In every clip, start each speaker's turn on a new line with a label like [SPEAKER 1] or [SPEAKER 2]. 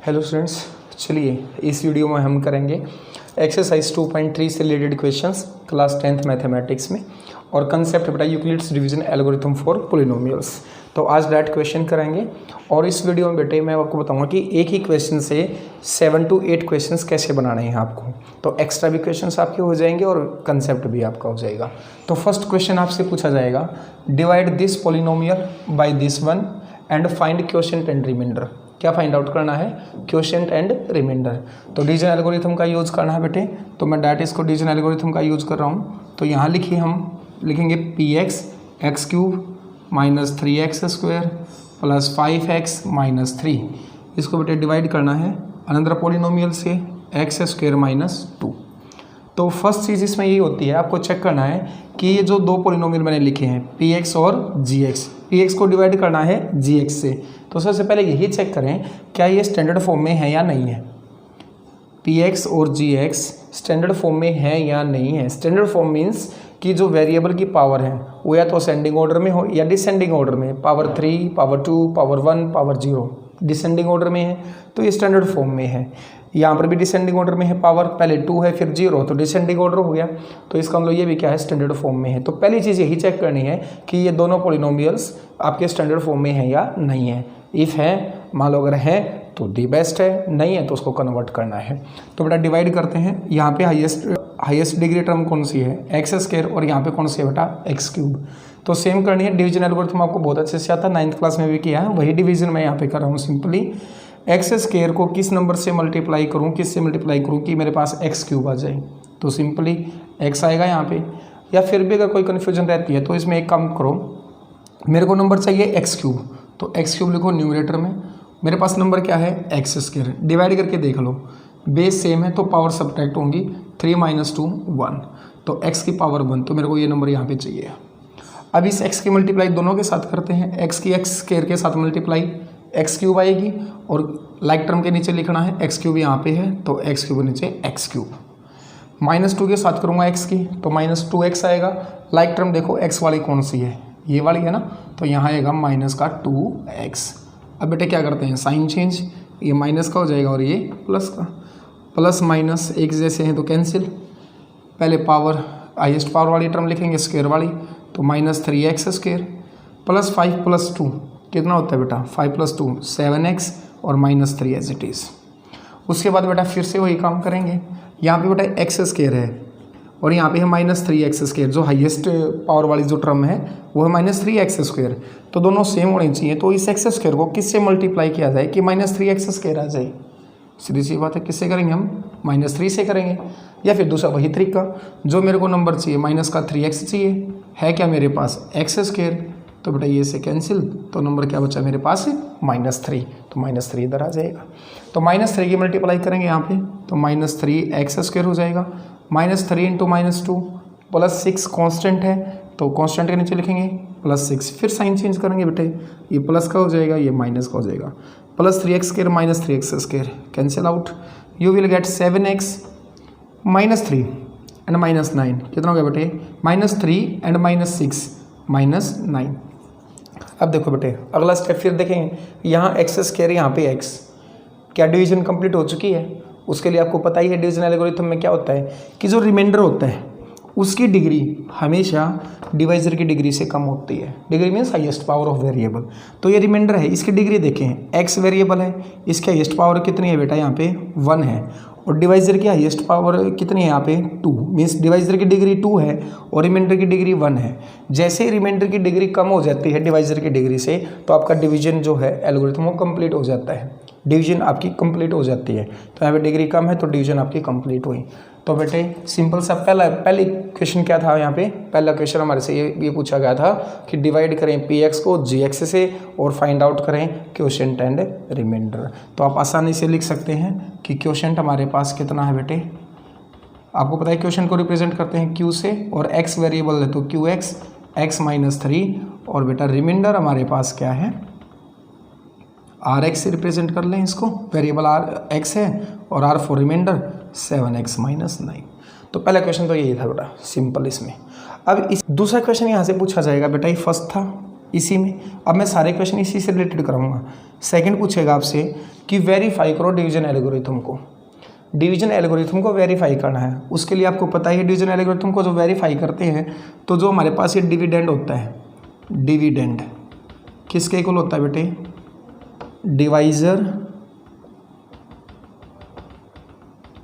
[SPEAKER 1] Hello students, चलिए इस video में हम करेंगे एक्सरसाइज 2.3 से related questions class 10th mathematics में और कंसेप्ट बेटा Euclid's division algorithm for polynomials. तो आज डायरेक्ट क्वेश्चन करेंगे और इस वीडियो में बेटे मैं आपको बताऊंगा कि एक ही क्वेश्चन से 7 to 8 क्वेश्चंस कैसे बनाने हैं आपको। तो एक्स्ट्रा भी क्वेश्चंस आपके हो जाएंगे और कंसेप्ट भी आपका हो जाएगा। तो फर्स्ट क्वेश्चन आपसे पूछा जाएगा, divide this polynomial by this one and find quotient and remainder. क्या फाइंड आउट करना है? Quotient and remainder. तो डिवीजन एल्गोरिथम का यूज़ करना है बेटे। तो मैं डायरेक्ट इसको डिवीजन एल्गोरिथम का यूज़ कर रहा हूँ। तो यहाँ लिखिए, हम लिखेंगे px x cube minus 3x square plus 5x minus 3। इसको बेटे डिवाइड करना है अनदर पॉलिनोमियल से x स्क्वायर माइनस 2। तो फर्स्ट चीज़ इसमें यही होती है, आपको चेक करना है कि ये जो दो पॉलिनोमियल मैंने लिखे हैं px और gx, px को डिवाइड करना है gx से। तो सबसे पहले यही चेक करें क्या ये स्टैंडर्ड फॉर्म में है या नहीं है। px और gx स्टैंडर्ड फॉर्म में है या नहीं है। स्टैंडर्ड फॉर्म मीन्स कि जो वेरिएबल की पावर है वो या तो असेंडिंग ऑर्डर में हो या डिसेंडिंग ऑर्डर में, power 3, power 2, power 1, power 0 descending order में है तो ये स्टैंडर्ड फॉर्म में है। यहाँ पर भी डिसेंडिंग ऑर्डर में है, पावर पहले 2 है फिर 0 तो डिसेंडिंग ऑर्डर हो गया। तो इसका मतलब ये भी क्या है, स्टैंडर्ड फॉर्म में है। तो पहली चीज़ यही चेक करनी है कि ये दोनों पॉलिनोमियल्स आपके स्टैंडर्ड फॉर्म में है या नहीं है। इफ़ है, मान लो अगर है तो दी बेस्ट है, नहीं है तो उसको कन्वर्ट करना है। तो बेटा डिवाइड करते हैं। यहाँ पे हाईएस्ट डिग्री टर्म कौन सी है? एक्स स्क्वायर, और यहाँ पे कौन सी है बेटा? X cube. तो सेम करनी है। डिवीजन एल्गोरिथम आपको बहुत अच्छे से आता है, 9th क्लास में भी किया है, वही डिवीजन मैं यहाँ पे कर रहा हूँ। सिंपली एक्स स्क्वायर को किस नंबर से मल्टीप्लाई करूँ, किससे मल्टीप्लाई करूँ कि मेरे पास एक्स क्यूब आ जाए। तो सिंपली एक्स आएगा यहाँ पे। या फिर भी अगर कोई कन्फ्यूजन रहती है तो इसमें एक काम करो, मेरे को नंबर चाहिए एक्स क्यूब, तो एक्स क्यूब लिखो न्यूमरेटर में। मेरे पास नंबर क्या है? X square. डिवाइड करके देख लो, बेस सेम है तो पावर सब्ट्रैक्ट होंगी, 3 - 2 1, तो x की पावर 1। तो मेरे को ये नंबर यहाँ पे चाहिए। अब इस x की मल्टीप्लाई दोनों के साथ करते हैं। x की एक्स स्क्वायर के साथ मल्टीप्लाई एक्स क्यूब आएगी और लाइक टर्म के नीचे लिखना है एक्स क्यूब यहाँ पे है तो एक्स क्यूब नीचे एक्स क्यूब। -2 के साथ करूँगा x की तो -2x आएगा। लाइक टर्म देखो x वाली कौन सी है? ये वाली है ना, तो यहाँ आएगा माइनस का 2x। अब बेटे क्या करते हैं, साइन चेंज, ये माइनस का हो जाएगा और ये प्लस का। प्लस माइनस एक जैसे हैं तो कैंसिल। पहले पावर हाईएस्ट पावर वाली टर्म लिखेंगे स्क्वायर वाली, तो -3x स्क्वायर प्लस 5 + 2 कितना होता है बेटा? 5 + 2 7x और -3 एज इट इज़। उसके बाद बेटा फिर से वही काम करेंगे। यहाँ पे बेटा एक्स स्क्वायर है और यहाँ पे है -3x स्क्वायर। जो हाईएस्ट पावर वाली जो टर्म है वो है -3x स्क्वायर। तो दोनों सेम होने चाहिए। तो इस एक्स स्क्वायर को किससे मल्टीप्लाई किया जाए कि -3x स्क्वायर आ जाए? सीधी सी बात है, किससे करेंगे हम? -3 से करेंगे। या फिर दूसरा वही तरीका, जो मेरे को नंबर चाहिए -3x चाहिए, है क्या मेरे पास? X square. तो बेटा ये से कैंसिल, तो नंबर क्या बचा मेरे पास? -3। तो -3 इधर आ जाएगा। तो -3 की मल्टीप्लाई करेंगे यहाँ पे तो -3x स्क्वायर हो जाएगा। -3 × -2 प्लस 6 कॉन्स्टेंट है तो कॉन्स्टेंट के नीचे लिखेंगे +6। फिर साइन चेंज करेंगे बेटे, ये प्लस का हो जाएगा, ये माइनस का हो जाएगा। +3x square -3x square cancel out. You will get 7x -3 and -9 कितना हो गया बेटे? -3 एंड -6 -9। अब देखो बेटे अगला स्टेप फिर देखेंगे। यहाँ एक्स स्क्वायर, यहाँ पे x, क्या डिवीजन कंप्लीट हो चुकी है? उसके लिए आपको पता ही है डिवीजन एल्गोरिथम में क्या होता है कि जो रिमाइंडर होता है उसकी डिग्री हमेशा डिवाइजर की डिग्री से कम होती है। Degree means highest power of variable. तो ये रिमाइंडर है, इसकी डिग्री देखें, x वेरिएबल है, इसकी हाईएस्ट पावर कितनी है बेटा? यहाँ पे 1 है। और डिवाइजर की हाईएस्ट पावर कितनी है यहाँ पे? 2। मीन्स डिवाइजर की डिग्री 2 है और रिमाइंडर की डिग्री 1 है। जैसे ही रिमाइंडर की डिग्री कम हो जाती है डिवाइजर की डिग्री से तो आपका डिवीजन जो है एल्गोरिथम वो कंप्लीट हो जाता है, डिवीजन आपकी कंप्लीट हो जाती है। तो यहाँ पे डिग्री कम है तो डिवीजन आपकी कंप्लीट हुई। तो बेटे सिंपल सा पहले क्वेश्चन क्या था? यहाँ पे पहला क्वेश्चन हमारे से ये पूछा गया था कि डिवाइड करें px को gx से और फाइंड आउट करें क्वोशिएंट एंड रिमाइंडर। तो आप आसानी से लिख सकते हैं कि क्वोशिएंट हमारे पास कितना है बेटे? आपको पता है क्वोशिएंट को रिप्रेजेंट करते हैं q से, और x वेरिएबल है तो qx x -3, और बेटा रिमाइंडर हमारे पास क्या है? rx से रिप्रेजेंट कर लें इसको, वेरिएबल x है और r फॉर रिमाइंडर 7x -9। तो पहला क्वेश्चन तो यही था बेटा, सिंपल इसमें। अब इस दूसरा क्वेश्चन यहाँ से पूछा जाएगा बेटा, ये फर्स्ट था, इसी में। अब मैं सारे क्वेश्चन इसी से रिलेटेड कराऊंगा। सेकंड पूछेगा आपसे कि वेरीफाई करो डिवीजन एल्गोरिथम को। डिवीजन एल्गोरिथम को वेरीफाई करना है। उसके लिए आपको पता है डिवीजन एल्गोरिथम को जो वेरीफाई करते हैं तो जो हमारे पास ये डिविडेंड होता है, डिविडेंड किसके इक्वल होता है बेटे, divisor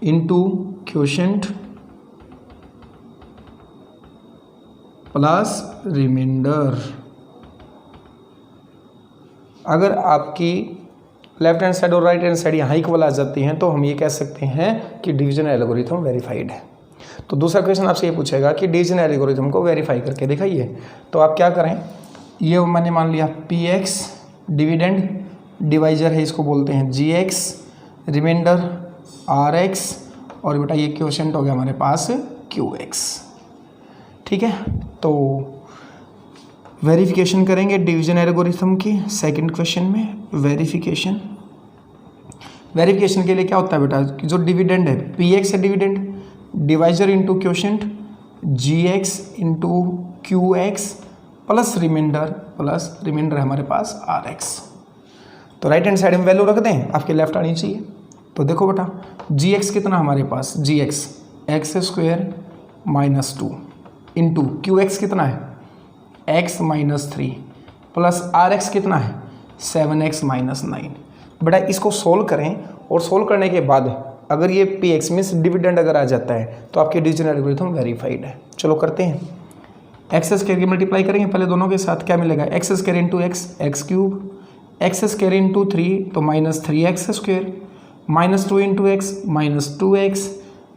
[SPEAKER 1] into quotient plus remainder. अगर आपकी लेफ्ट हैंड साइड और राइट हैंड साइड यहाँ इक्वल आ जाती हैं तो हम ये कह सकते हैं कि डिवीजन एल्गोरिथम वेरीफाइड है। तो दूसरा क्वेश्चन आपसे ये पूछेगा कि डिवीजन एल्गोरिथम को वेरीफाई करके दिखाइए। तो आप क्या करें, ये मैंने मान लिया पी एक्स डिविडेंड, डिवाइजर है इसको बोलते हैं जी एक्स, रिमाइंडर आर एक्स, और बेटा ये क्वोशिएंट हो गया हमारे पास क्यू एक्स। ठीक है, तो वेरिफिकेशन करेंगे डिवीजन एल्गोरिथम की सेकंड क्वेश्चन में। वेरिफिकेशन के लिए क्या होता है बेटा, कि जो डिविडेंड है पी एक्स है dividend, divisor into quotient G X into Q X plus remainder है हमारे पास आर एक्स। तो राइट हैंड साइड में वैल्यू रख दें, आपके लेफ्ट आनी चाहिए। तो देखो बेटा जी एक्स कितना हमारे पास, G X X square minus 2 into Q X कितना है x minus 3 plus R X कितना है 7x माइनस 9। बेटा इसको सोल्व करें और सोल्व करने के बाद अगर ये पी एक्स मीन्स डिविडेंड अगर आ जाता है तो आपके डिवीजन एल्गोरिथम वेरीफाइड है। चलो करते हैं, एक्स स्क्वायर की मल्टीप्लाई करेंगे पहले दोनों के साथ, क्या मिलेगा x square into x cube, x square into 3 तो minus 3x square, minus 2 into x minus 2x,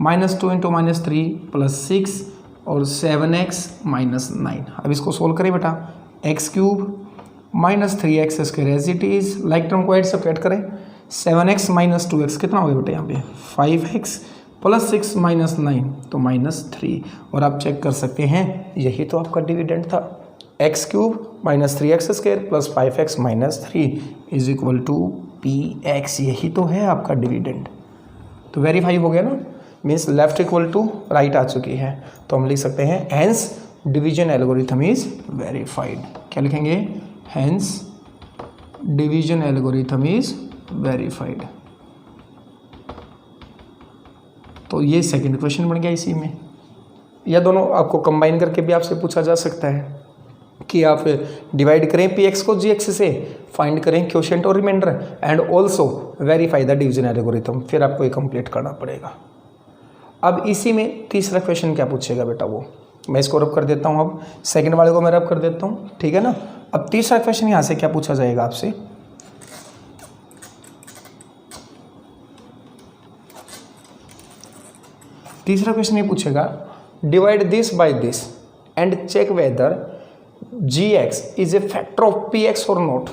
[SPEAKER 1] minus 2 into minus 3 plus 6 और 7x माइनस 9। अब इसको सोल्व करें बेटा, x cube minus 3x square as it is, like term को add subtract करें, 7x minus 2x कितना हो गया बेटा यहाँ पे 5x प्लस 6 माइनस 9 तो माइनस 3। और आप चेक कर सकते हैं यही तो आपका डिविडेंड था, x cube minus 3x square plus 5x minus 3 is equal to px, यही तो है आपका डिविडेंड। तो वेरीफाई हो गया ना, means left equal to right आ चुकी है। तो हम लिख सकते हैं hence division algorithm is verified. क्या लिखेंगे, hence division algorithm is verified. तो ये सेकंड क्वेश्चन बन गया इसी में। या दोनों आपको कंबाइन करके भी आपसे पूछा जा सकता है कि आप डिवाइड करें पी एक्स को जी एक्स से, फाइंड करें क्वोशिएंट और remainder and also verify the division algorithm, फिर आपको ये कंप्लीट करना पड़ेगा। अब इसी में तीसरा क्वेश्चन क्या पूछेगा बेटा, वो मैं इसको रब कर देता हूँ, अब सेकंड वाले को मैं रब कर देता हूँ, ठीक है ना। अब तीसरा क्वेश्चन यहाँ से क्या पूछा जाएगा आपसे, तीसरा क्वेश्चन ये पूछेगा divide this by this and check whether G X is a factor of P X और not,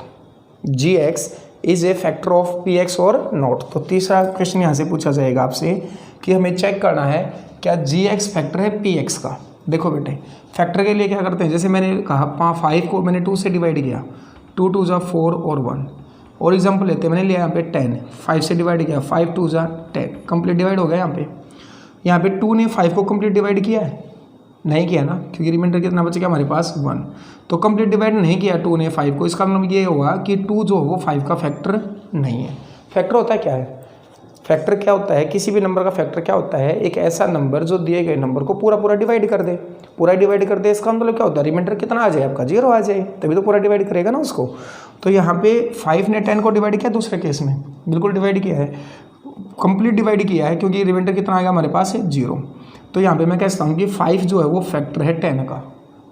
[SPEAKER 1] G X is a factor of P X और नॉट। तो तीसरा क्वेश्चन यहाँ से पूछा जाएगा आपसे कि हमें चेक करना है क्या जी एक्स फैक्टर है पी एक्स का। देखो बेटे फैक्टर के लिए क्या करते हैं, जैसे मैंने कहा 5 को मैंने 2 से डिवाइड किया, 2 2 जा 4 और 1, और एग्जाम्पल लेते हैं मैंने लिया यहाँ पे 10, 5 से डिवाइड किया 5 2 जा 10, कंप्लीट डिवाइड हो गया। यहाँ पे 2 ने 5 को कंप्लीट डिवाइड किया है, नहीं किया ना, क्योंकि रिमाइंडर कितना बच गया हमारे पास 1, तो कंप्लीट डिवाइड नहीं किया 2 ने 5 को। इसका मतलब ये होगा कि 2 जो वो 5 का फैक्टर नहीं है। फैक्टर होता है क्या है, फैक्टर क्या होता है, किसी भी नंबर का फैक्टर क्या होता है, एक ऐसा नंबर जो दिए गए नंबर को पूरा डिवाइड कर दे, पूरा डिवाइड कर दे। इसका मतलब क्या होता है, रिमाइंडर कितना आ जाए आपका 0 आ जाए, तभी तो पूरा डिवाइड करेगा ना उसको। तो यहाँ पे 5 ने 10 को डिवाइड किया, दूसरे केस में बिल्कुल डिवाइड किया है, कंप्लीट डिवाइड किया है, क्योंकि रिमाइंडर कितना आएगा हमारे पास है 0। तो यहाँ पे मैं कहता हूँ कि 5 जो है वो फैक्टर है 10 का।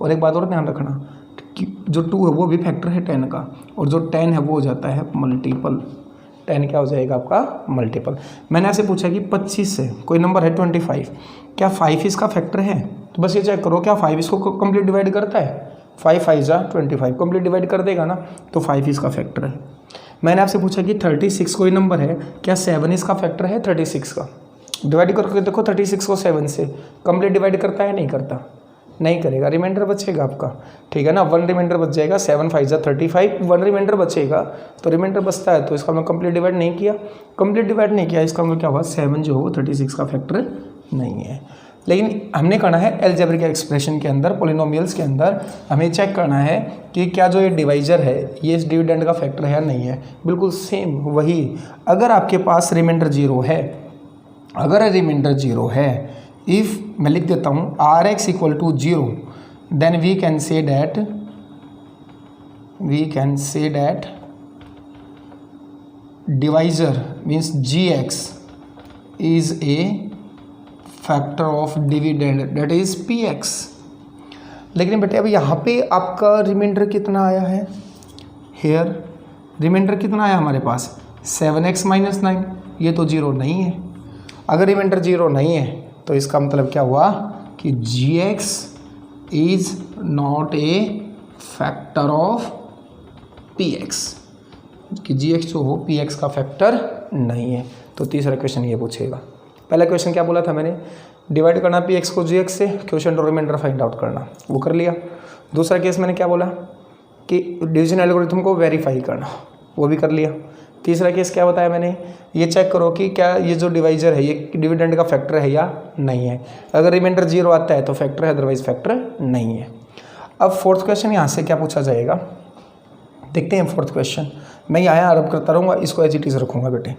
[SPEAKER 1] और एक बात और ध्यान रखना कि जो 2 है वो भी फैक्टर है 10 का, और जो 10 है वो हो जाता है मल्टीपल। 10 क्या हो जाएगा आपका मल्टीपल। मैंने आपसे पूछा कि 25 से कोई नंबर है 25, क्या 5 इसका फैक्टर है, तो बस ये चेक करो क्या 5 इसको कंप्लीट डिवाइड करता है, 5 5 जा 25 कंप्लीट डिवाइड कर देगा ना, तो 5 इसका फैक्टर है। मैंने आपसे पूछा कि 36 कोई नंबर है, क्या 7 इसका फैक्टर है 36 का, डिवाइड करके देखो 36 को 7 से, कंप्लीट डिवाइड करता है नहीं करता, नहीं करेगा, रिमाइंडर बचेगा आपका, ठीक है ना, 1 रिमाइंडर बच जाएगा, 7 5 जा 35, 1 रिमाइंडर बचेगा, तो रिमाइंडर बचता है, तो इसका मतलब कंप्लीट डिवाइड नहीं किया, कंप्लीट डिवाइड नहीं किया, इसका मतलब क्या हुआ 7 जो हो 36 का फैक्टर नहीं है। लेकिन हमने करना है अलजेब्रिक एक्सप्रेशन के अंदर, पोलिनोमियल्स के अंदर हमें चेक करना है कि क्या जो ये डिवाइजर है ये इस डिविडेंड का फैक्टर है या नहीं है। बिल्कुल सेम वही, अगर आपके पास रिमाइंडर 0 है, अगर रिमाइंडर 0 है, इफ़ मैं लिख देता हूँ Rx equal to 0, then we can say that divisor means Gx is a factor of dividend that is Px। लेकिन बेटे अब यहाँ पे आपका रिमाइंडर कितना आया है, हेयर रिमाइंडर कितना आया हमारे पास 7x माइनस 9, ये तो 0 नहीं है। अगर रिमाइंडर 0 नहीं है तो इसका मतलब क्या हुआ कि Gx is not a factor of Px, कि Gx जो हो Px का फैक्टर नहीं है। तो तीसरा क्वेश्चन ये पूछेगा। पहला क्वेश्चन क्या बोला था मैंने, डिवाइड करना Px को Gx से, क्वेश्चन और रिमाइंडर फाइंड आउट करना, वो कर लिया। दूसरा केस मैंने क्या बोला कि डिवीजन एल्गोरिथम को वेरीफाई करना, वो भी कर लिया। तीसरा केस क्या बताया मैंने, ये चेक करो कि क्या ये जो डिवाइजर है ये डिविडेंड का फैक्टर है या नहीं है। अगर रिमाइंडर 0 आता है तो फैक्टर है, अदरवाइज फैक्टर नहीं है। अब फोर्थ क्वेश्चन यहाँ से क्या पूछा जाएगा, देखते हैं। फोर्थ क्वेश्चन मैं यहाँ आरम्भ करता रहूँगा, इसको एज इट इज़ रखूँगा बेटे।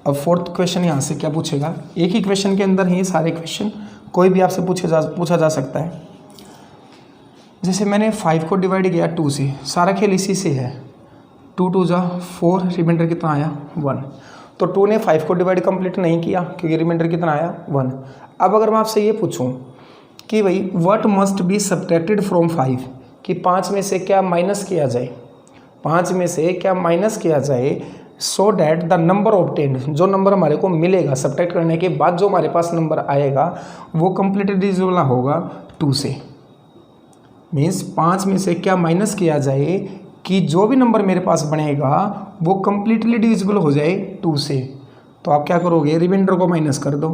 [SPEAKER 1] अब फोर्थ क्वेश्चन यहाँ से क्या पूछेगा, एक ही क्वेश्चन के अंदर ही ये सारे क्वेश्चन कोई भी आपसे पूछा जा सकता है। जैसे मैंने 5 को डिवाइड किया 2 से, सारा खेल इसी से है। 2 2 जा 4, रिमाइंडर कितना आया 1। तो 2 ने 5 को डिवाइड कंप्लीट नहीं किया क्योंकि रिमाइंडर कितना आया 1। अब अगर मैं आपसे ये पूछूं कि भाई what must be subtracted from 5, कि 5 में से क्या माइनस किया जाए, 5 में से क्या माइनस किया जाए, सो डैट द नंबर ऑब्टेन्ड, जो नंबर हमारे को मिलेगा सब्ट्रैक्ट करने के बाद जो हमारे पास नंबर आएगा वो कंप्लीटली डिविजिबल होगा 2 से। मीन्स 5 में से क्या माइनस किया जाए कि जो भी नंबर मेरे पास बनेगा वो कंप्लीटली डिविजिबल हो जाए 2 से। तो आप क्या करोगे, रिमाइंडर को माइनस कर दो,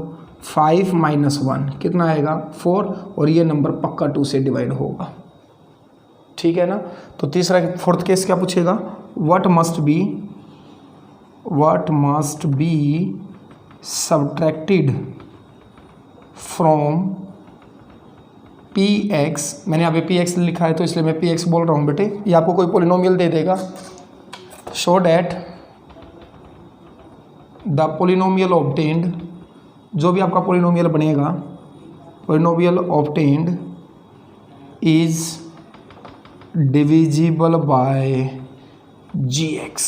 [SPEAKER 1] 5 माइनस 1 कितना आएगा 4, और ये नंबर पक्का 2 से डिवाइड होगा। ठीक है ना। तो तीसरा फोर्थ केस क्या पूछेगा, what must be subtracted from Px, मैंने यहाँ पे Px लिखा है तो इसलिए मैं Px बोल रहा हूँ बेटे। ये आपको कोई पोलिनोमियल दे देगा, show that the polynomial obtained, जो भी आपका पोलिनोमियल बनेगा, polynomial obtained is divisible by Gx।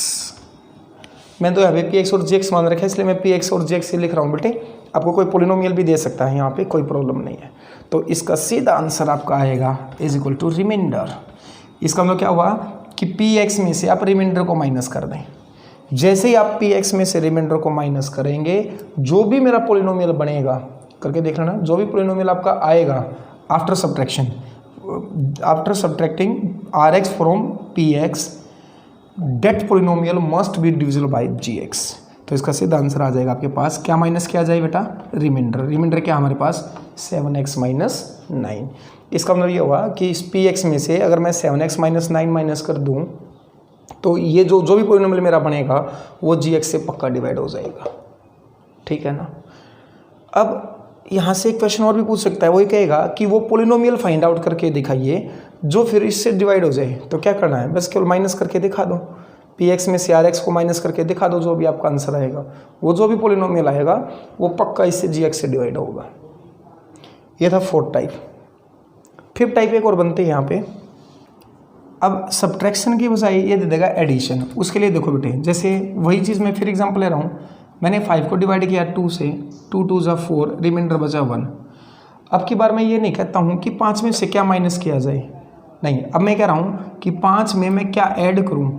[SPEAKER 1] मैं तो यहाँ पे Px और Gx मान रखा है इसलिए मैं Px और Gx ही लिख रहा हूँ बेटे। आपको कोई पोलिनोमियल भी दे सकता है यहाँ पे, कोई प्रॉब्लम नहीं है। तो इसका सीधा आंसर आपका आएगा इज इक्वल टू रिमाइंडर। इसका मतलब क्या हुआ कि Px में से आप रिमाइंडर को माइनस कर दें। जैसे ही आप Px में से रिमाइंडर को माइनस करेंगे, जो भी मेरा पोलिनोमियल बनेगा, करके देख लेना, जो भी पोलिनोमियल आपका आएगा after subtracting Rx from Px, that polynomial must be divisible by Gx। तो इसका सीधा आंसर आ जाएगा आपके पास, क्या माइनस किया जाए बेटा, रिमाइंडर क्या हमारे पास 7x माइनस 9। इसका मतलब ये हुआ कि इस Px में से अगर मैं 7x माइनस 9 माइनस कर दूं तो ये जो भी पोलिनोमियल मेरा बनेगा वो Gx से पक्का डिवाइड हो जाएगा। ठीक है ना। अब यहाँ से एक क्वेश्चन और भी पूछ सकता है, वो ये कहेगा कि वो पोलिनोमियल फाइंड आउट करके दिखाइए जो फिर इससे डिवाइड हो जाए। तो क्या करना है, बस केवल माइनस करके दिखा दो, Px में से Rx को माइनस करके दिखा दो, जो भी आपका आंसर आएगा वो जो भी पोलिनोमियल आएगा वो पक्का इससे Gx से डिवाइड होगा। ये था फोर्थ टाइप। फिफ्थ टाइप एक और बनती है यहाँ पे। अब सब्ट्रैक्शन की बजाय ये दे देगा एडिशन। उसके लिए देखो बेटे, जैसे वही चीज़ मैं फिर एग्जांपल ले रहा हूँ, मैंने 5 को डिवाइड किया 2 से, 2 2 जा 4, रिमाइंडर बचा 1। अब की बार मैं ये नहीं कहता हूँ कि 5 में से क्या माइनस किया जाए, नहीं, अब मैं कह रहा हूँ कि 5 में मैं क्या ऐड करूँ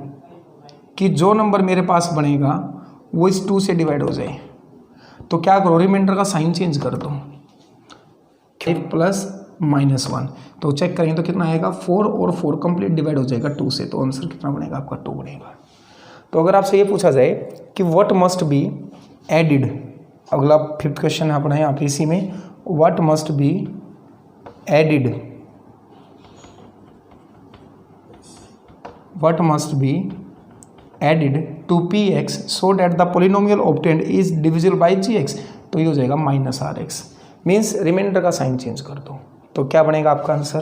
[SPEAKER 1] कि जो नंबर मेरे पास बनेगा वो इस 2 से डिवाइड हो जाए। तो क्या करो, रिमाइंडर का साइन चेंज कर दो, 5 प्लस माइनस 1, तो चेक करेंगे तो कितना आएगा 4 और 4 कंप्लीट डिवाइड हो जाएगा 2 से, तो आंसर कितना बनेगा आपका 2 बनेगा। तो अगर आपसे ये पूछा जाए कि व्हाट मस्ट बी एडिड, अगला फिफ्थ क्वेश्चन है अपना यहाँ पे इसी में, what must be added, what must be added to Px so that the polynomial obtained is divisible by Gx, तो ये हो जाएगा माइनस Rx। मीन्स रिमाइंडर का साइन चेंज कर दो। तो क्या बनेगा आपका आंसर?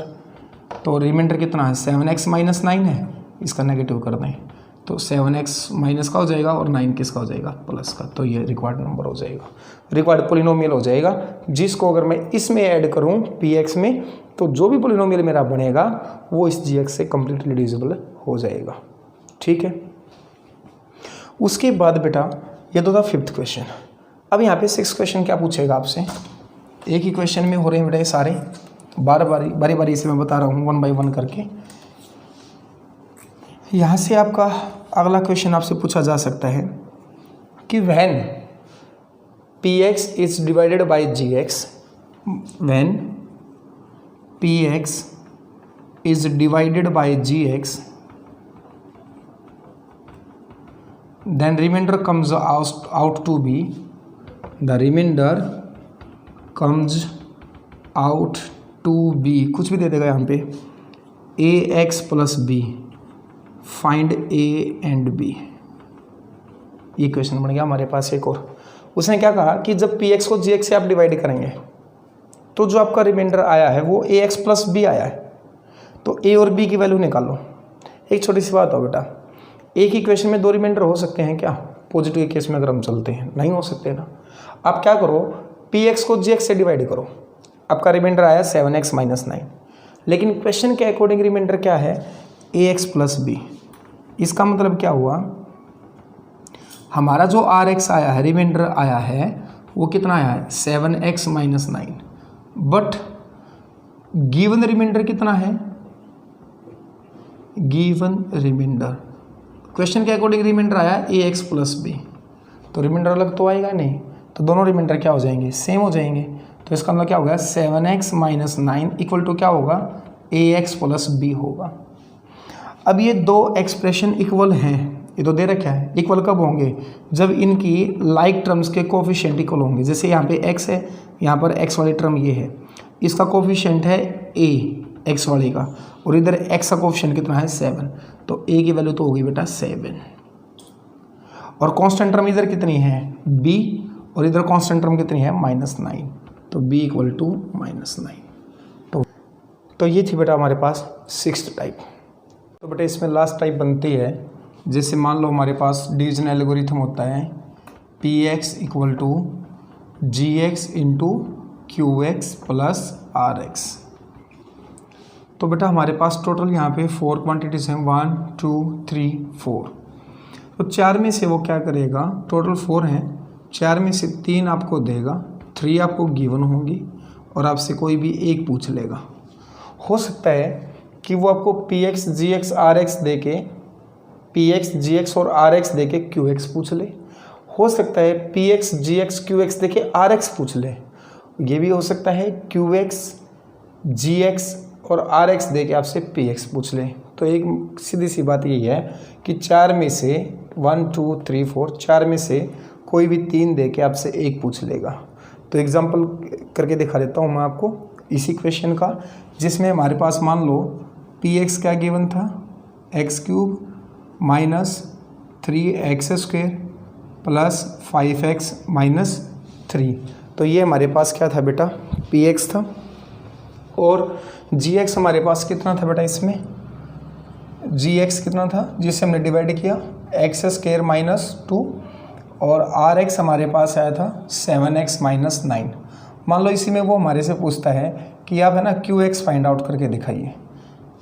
[SPEAKER 1] तो रिमाइंडर कितना है? 7x माइनस 9 है, इसका नेगेटिव कर दें तो 7x माइनस का हो जाएगा और 9 किसका हो जाएगा? प्लस का। तो ये रिक्वायर्ड नंबर हो जाएगा, रिक्वायर्ड पोलिनोमियल हो जाएगा, जिसको अगर मैं इसमें ऐड करूं px में तो जो भी पोलिनोमियल मेरा बनेगा वो इस gx से कंप्लीटली रिड्यूसिबल हो जाएगा। ठीक है, उसके बाद बेटा ये तो था 5th क्वेश्चन। अब यहाँ पे 6th क्वेश्चन क्या पूछेगा आपसे? एक ही क्वेश्चन में हो रहे हैं बेटा ये सारे, बारी बारी से मैं बता रहा हूँ 1 बाय 1 करके। यहाँ से आपका अगला क्वेश्चन आपसे पूछा जा सकता है कि when px is divided by gx, when px is divided by gx then remainder comes out to be, the remainder comes out to be, कुछ भी दे देगा यहाँ पे, ax plus b, find a and b। ये question बन गया हमारे पास एक और। उसने क्या कहा कि जब px को gx से आप डिवाइड करेंगे तो जो आपका रिमाइंडर आया है वो ax प्लस b आया है, तो a और b की वैल्यू निकालो। एक छोटी सी बात हो बेटा, एक ही क्वेश्चन में 2 रिमाइंडर हो सकते हैं क्या? पॉजिटिव केस में अगर हम चलते हैं नहीं हो सकते ना। आप क्या करो, px को gx से डिवाइड करो, आपका रिमाइंडर आया 7x माइनस 9, लेकिन क्वेश्चन के अकॉर्डिंग रिमाइंडर क्या है? ax plus b। इसका मतलब क्या हुआ, हमारा जो rx आया है, रिमाइंडर आया है वो कितना आया है? 7x minus 9, but given reminder कितना है? गिवन रिमाइंडर क्वेश्चन के अकॉर्डिंग रिमाइंडर आया ax प्लस b, तो रिमाइंडर अलग तो आएगा नहीं, तो दोनों रिमाइंडर क्या हो जाएंगे? सेम हो जाएंगे। तो इसका मतलब क्या होगा? 7x माइनस 9 इक्वल टू क्या होगा? ax प्लस b होगा। अब ये दो एक्सप्रेशन इक्वल हैं, ये तो दे रखा है। इक्वल कब होंगे? जब इनकी लाइक टर्म्स के कोफिशिएंट इक्वल होंगे। जैसे यहाँ पे x है, यहाँ पर x वाली टर्म ये है, इसका कोफिशिएंट है a x वाले का, और इधर x का कोफिशिएंट कितना है? 7, तो a की वैल्यू तो होगी बेटा 7। और कांस्टेंट टर्म इधर कितनी है? b, और इधर कांस्टेंट टर्म कितनी है? -9, तो b इक्वल टू -9। तो ये थी बेटा हमारे पास 6th टाइप। तो बेटा इसमें लास्ट टाइप बनती है, जैसे मान लो हमारे पास डिवीजन एल्गोरिथम होता है px equal to gx into qx plus rx। तो बेटा हमारे पास टोटल यहाँ पे 4 क्वांटिटीज़ हैं, 1 2 3 4। तो 4 में से वो क्या करेगा? टोटल 4 हैं, 4 में से 3 आपको देगा, 3 आपको गिवन होंगी, और आपसे कोई भी एक पूछ लेगा। हो सकता है कि वो आपको px gx rx दे के, px gx और rx दे के qx पूछ ले। हो सकता है px gx qx दे के rx पूछ ले। ये भी हो सकता है qx gx और rx दे के आपसे px पूछ ले। तो एक सीधी सी बात यही है कि 4 में से 1 2 3 4, 4 में से कोई भी 3 दे के आपसे एक पूछ लेगा। तो एग्जांपल करके दिखा देता हूँ मैं आपको इसी क्वेश्चन का, जिसमें हमारे पास मान लो px क्या गिवन था? x³ minus 3x² plus 5x minus 3। तो ये हमारे पास क्या था बेटा? px था। और gx हमारे पास कितना था बेटा? इसमें gx कितना था जिसे हमने डिवाइड किया? x² माइनस 2, और rx हमारे पास आया था 7x माइनस 9। मान लो इसी में वो हमारे से पूछता है कि आप है ना qx फाइंड आउट करके दिखाइए।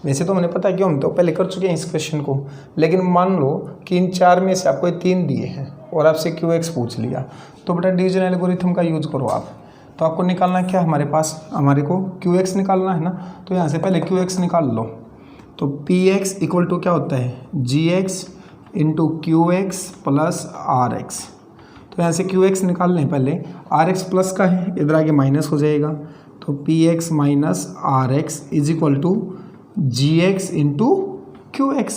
[SPEAKER 1] वैसे तो मैंने पता है कि हम तो पहले कर चुके हैं इस क्वेश्चन को, लेकिन मान लो कि इन 4 में से आपको 3 दिए हैं और आपसे qx पूछ लिया, तो बेटा डिवीजन एल्गोरिथम का यूज़ करो आप। तो आपको निकालना क्या हमारे पास? हमारे को qx निकालना है ना, तो यहाँ से पहले qx निकाल लो। तो px इक्वल टू क्या होता है? gx into qx plus rx। तो यहाँ से qx निकाल लें पहले, rx प्लस का है, इधर आगे माइनस हो जाएगा, तो px minus rx is equal to gx into qx।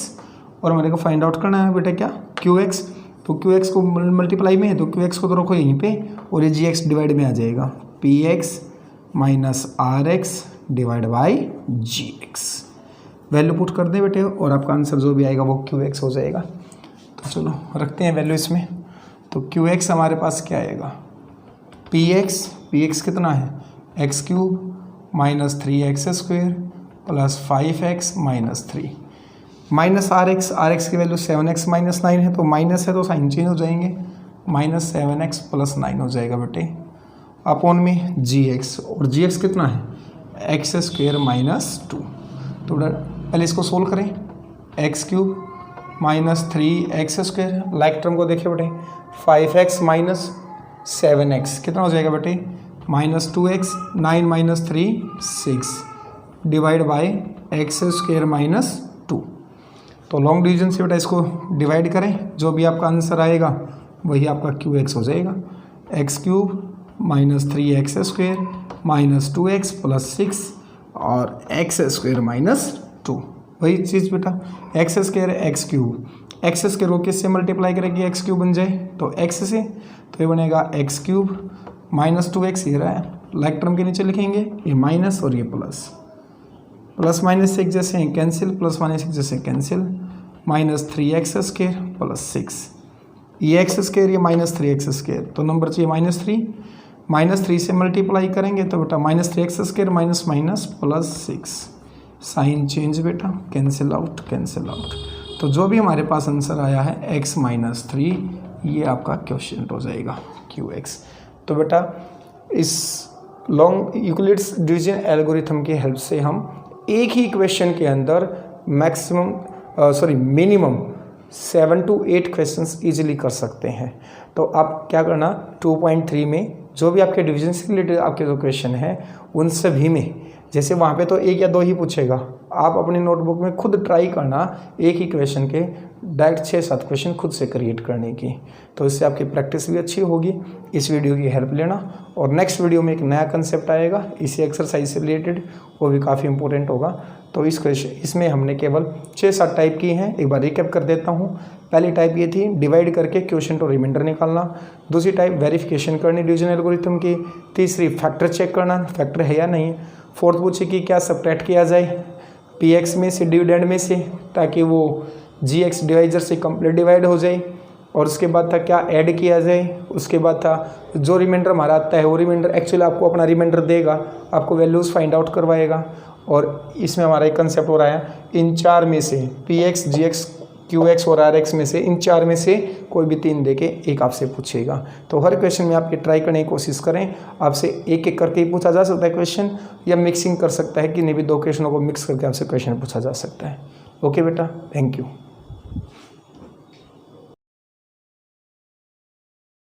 [SPEAKER 1] और हमारे को फाइंड आउट करना है बेटा क्या? qx। तो qx को मल्टीप्लाई में है तो qx को तो रखो यहीं पे, और ये gx डिवाइड में आ जाएगा, px minus rx divide by gx। Value put कर दे बेटे, और आपका आंसर जो भी आएगा वो qx हो जाएगा। तो चलो रखते हैं वैल्यू इसमें। तो qx हमारे पास क्या आएगा? px कितना है? X cube minus 3x square plus 5x minus 3 minus R X की वैल्यू 7x माइनस 9 है, तो माइनस है तो साइन चेंज हो जाएंगे, माइनस 7x प्लस 9 हो जाएगा बेटे, अपॉन में gx, और gx कितना है एक्स स्क्वेयर माइनस 2। तो पहले इसको सोल्व करें, x cube minus 3x square, like term को देखिए बेटे 5x माइनस 7x कितना हो जाएगा बेटे minus 2x, 9 minus 3 6 divide by x square minus 2। तो लॉन्ग डिवीजन से बेटा इसको डिवाइड करें, जो भी आपका आंसर आएगा वही आपका QX हो जाएगा, x cube minus 3x square minus 2x plus 6 और एक्स स्क्वेयर माइनस 2। वही चीज़ बेटा x square x cube, x square को किससे मल्टीप्लाई करेंगे एक्स क्यूब बन जाए तो एक्स से, तो ये बनेगा एक्स क्यूब माइनस 2x ये रहा है, लाइक टर्म के नीचे लिखेंगे ये माइनस और ये प्लस, प्लस माइनस एक जैसे हैं कैंसिल, प्लस माइनस एक जैसे cancel, minus 3x square plus 6, ये एक्स स्क्वेयर ये माइनस 3x स्क्वेयर, तो नंबर चाहिए माइनस 3 से मल्टीप्लाई करेंगे तो बेटा minus 3x square minus minus plus 6, sign change बेटा कैंसिल आउट कैंसिल आउट। तो जो भी हमारे पास आंसर आया है x माइनस 3 ये आपका क्वेश्चन हो जाएगा QX। तो बेटा इस लॉन्ग यूक्लिड्स डिवीजन एल्गोरिथम की हेल्प से हम एक ही क्वेश्चन के अंदर मिनिमम 7 to 8 क्वेश्चंस इजीली कर सकते हैं। तो आप क्या करना 2.3 में जो भी आपके डिवीजन से रिलेटेड आपके जो क्वेश्चन है उन सभी में, जैसे वहाँ पे तो 1 या 2 ही पूछेगा, आप अपनी नोटबुक में खुद ट्राई करना एक ही क्वेश्चन के डायरेक्ट 6-7 क्वेश्चन खुद से क्रिएट करने की, तो इससे आपकी प्रैक्टिस भी अच्छी होगी। इस वीडियो की हेल्प लेना, और नेक्स्ट वीडियो में एक नया कंसेप्ट आएगा इसी एक्सरसाइज से रिलेटेड, वो भी काफ़ी इंपॉर्टेंट होगा। तो इसमें हमने केवल 6-7 टाइप की हैं, एक बार रिकैप कर देता हूँ। पहली टाइप ये थी डिवाइड करके क्वोशिएंट और रिमाइंडर निकालना, दूसरी टाइप वेरिफिकेशन करनी डिवीजन एल्गोरिथम की, तीसरी फैक्टर चेक करना फैक्टर है या नहीं, फोर्थ पूछे कि क्या सब्ट्रैक्ट किया जाए px में से डिविडेंड में से ताकि वो gx डिवाइजर से कंप्लीट डिवाइड हो जाए, और उसके बाद था क्या ऐड किया जाए, उसके बाद था जो रिमाइंडर हमारा आता है वो रिमाइंडर एक्चुअली आपको अपना रिमाइंडर देगा, आपको वैल्यूज़ फाइंड आउट करवाएगा। और इसमें हमारा एक कंसेप्ट हो रहा है इन 4 में से px gx qx और rx में से इन 4 में से कोई भी 3 देके एक आपसे पूछेगा। तो हर क्वेश्चन में आप ये ट्राई करने की कोशिश करें, आपसे एक एक करके ही पूछा जा सकता है क्वेश्चन, या मिक्सिंग कर सकता है कि नहीं भी 2 क्वेश्चनों को मिक्स करके आपसे क्वेश्चन पूछा जा सकता है। ओके बेटा, थैंक यू।